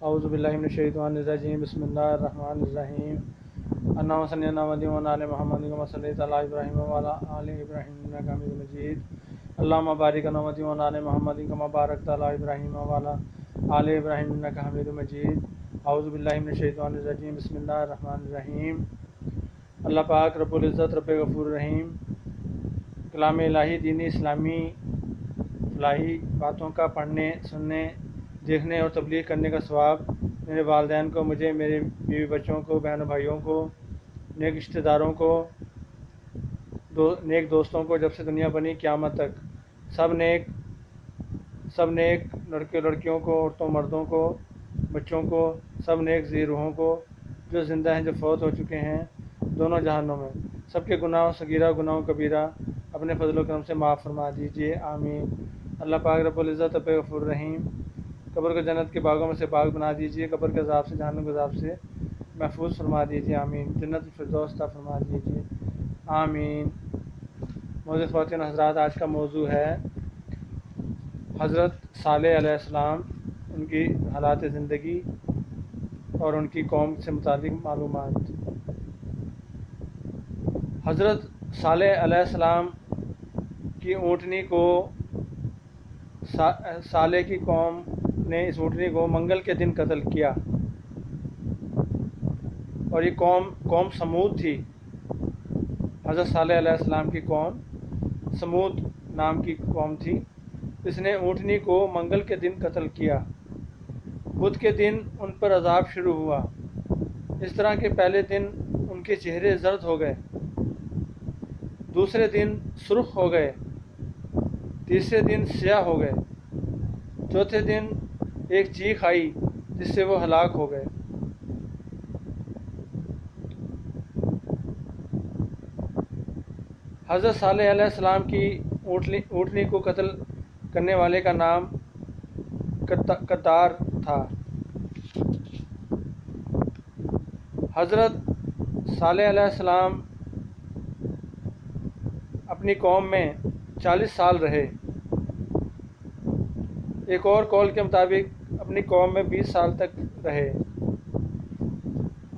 اعوذ باللہ من الشیطان الرجیم بسم اللہ الرحمن الرحیم اللہم صلی علی محمد وعلی آل محمد کما صلیت علی ابراہیم وعلی آل ابراہیم انک حمید مجید اللہم بارک علی محمد وعلی آل محمد کما بارکت علی ابراہیم وعلی آل ابراہیم انک حمید مجید اعوذ باللہ من الشیطان الرجیم بسم اللہ الرحمن الرحیم۔ اللہ پاک رب العزت رب غفور رحیم کلام الہی دینی اسلامی فلاحی باتوں کا پڑھنے سننے دیکھنے اور تبلیغ کرنے کا ثواب میرے والدین کو، مجھے، میرے بیوی بچوں کو، بہن بھائیوں کو، نیک رشتہ داروں کو، نیک دوستوں کو، جب سے دنیا بنی قیامت تک سب نیک لڑکے لڑکیوں کو، عورتوں مردوں کو، بچوں کو، سب نیک ذی روحوں کو جو زندہ ہیں، جو فوت ہو چکے ہیں دونوں جہانوں میں، سب کے گناہ صغیرہ گناہ کبیرہ اپنے فضل و کرم سے معاف فرما دیجیے، آمین۔ اللہ پاک رب العزت رب غفور رحیم قبر کو جنت کے باغوں میں سے باغ بنا دیجیے، قبر کے عذاب سے، جہنم کے عذاب سے محفوظ فرما دیجیے، آمین۔ جنت الفردوس عطا فرما دیجیے، آمین۔ معزز خواتین حضرات، آج کا موضوع ہے حضرت صالح علیہ السلام، ان کی حالات زندگی اور ان کی قوم سے متعلق معلومات۔ حضرت صالح علیہ السلام کی اونٹنی کو صالح کی قوم نے اس اونٹنی کو منگل کے دن قتل کیا، اور یہ قوم سمود تھی۔ حضرت صالح علیہ السلام کی قوم سمود نام کی قوم تھی۔ اس نے اونٹنی کو منگل کے دن قتل کیا۔ بدھ کے دن ان پر عذاب شروع ہوا۔ اس طرح کے پہلے دن ان کے چہرے زرد ہو گئے، دوسرے دن سرخ ہو گئے، تیسرے دن سیاہ ہو گئے، چوتھے دن ایک چیخ آئی جس سے وہ ہلاک ہو گئے۔ حضرت صالح علیہ السلام کی اونٹنی کو قتل کرنے والے کا نام قدار تھا۔ حضرت صالح علیہ السلام اپنی قوم میں 40 سال رہے۔ ایک اور قول کے مطابق اپنی قوم میں 20 سال تک رہے۔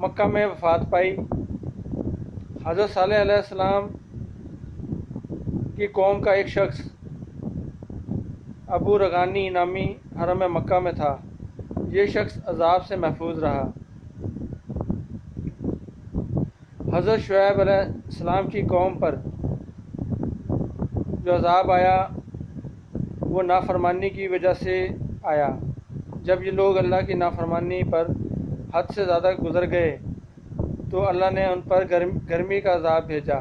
مکہ میں وفات پائی۔ حضرت صالح علیہ السلام کی قوم کا ایک شخص ابو رغانی نامی حرم مکہ میں تھا۔ یہ شخص عذاب سے محفوظ رہا۔ حضرت شعیب علیہ السلام کی قوم پر جو عذاب آیا وہ نافرمانی کی وجہ سے آیا۔ جب یہ لوگ اللہ کی نافرمانی پر حد سے زیادہ گزر گئے تو اللہ نے ان پر گرمی کا عذاب بھیجا،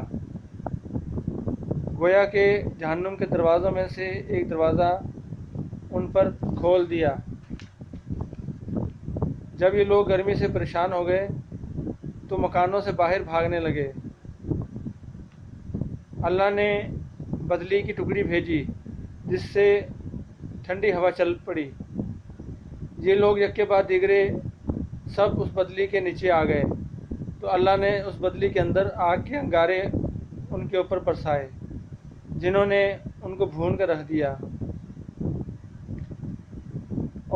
گویا کہ جہنم کے دروازوں میں سے ایک دروازہ ان پر کھول دیا۔ جب یہ لوگ گرمی سے پریشان ہو گئے تو مکانوں سے باہر بھاگنے لگے۔ اللہ نے بدلی کی ٹکڑی بھیجی جس سے ٹھنڈی ہوا چل پڑی۔ یہ لوگ یک کے بعد دیگرے سب اس بدلی کے نیچے آ گئے تو اللہ نے اس بدلی کے اندر آگ کے انگارے ان کے اوپر برسائے جنہوں نے ان کو بھون کر رکھ دیا،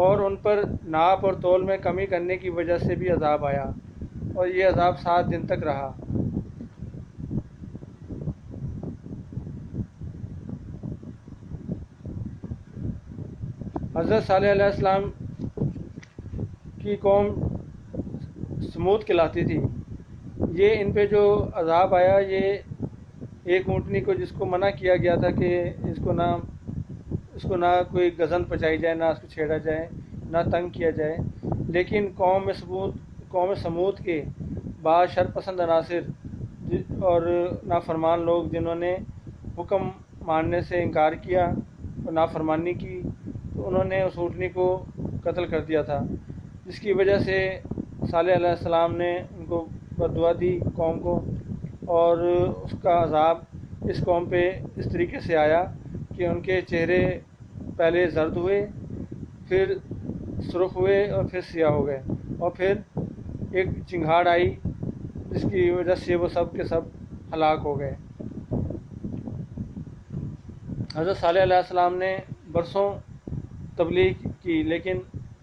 اور ان پر ناپ اور تول میں کمی کرنے کی وجہ سے بھی عذاب آیا، اور یہ عذاب 7 دن تک رہا۔ حضرت صالح علیہ السلام کی قوم سمود کہلاتی تھی۔ یہ ان پہ جو عذاب آیا، یہ ایک اونٹنی کو جس کو منع کیا گیا تھا کہ اس کو نہ کوئی گزن پہنچائی جائے، نہ اس کو چھیڑا جائے، نہ تنگ کیا جائے، لیکن قوم سمود کے بعض شر پسند عناصر اور نافرمان لوگ جنہوں نے حکم ماننے سے انکار کیا اور نافرمانی کی، تو انہوں نے اس اونٹنی کو قتل کر دیا تھا، جس کی وجہ سے صالح علیہ السلام نے ان کو بددعا دی قوم کو، اور اس کا عذاب اس قوم پہ اس طریقے سے آیا کہ ان کے چہرے پہلے زرد ہوئے، پھر سرخ ہوئے، اور پھر سیاہ ہو گئے، اور پھر ایک چنگھاڑ آئی جس کی وجہ سے وہ سب کے سب ہلاک ہو گئے۔ حضرت صالح علیہ السلام نے برسوں تبلیغ کی، لیکن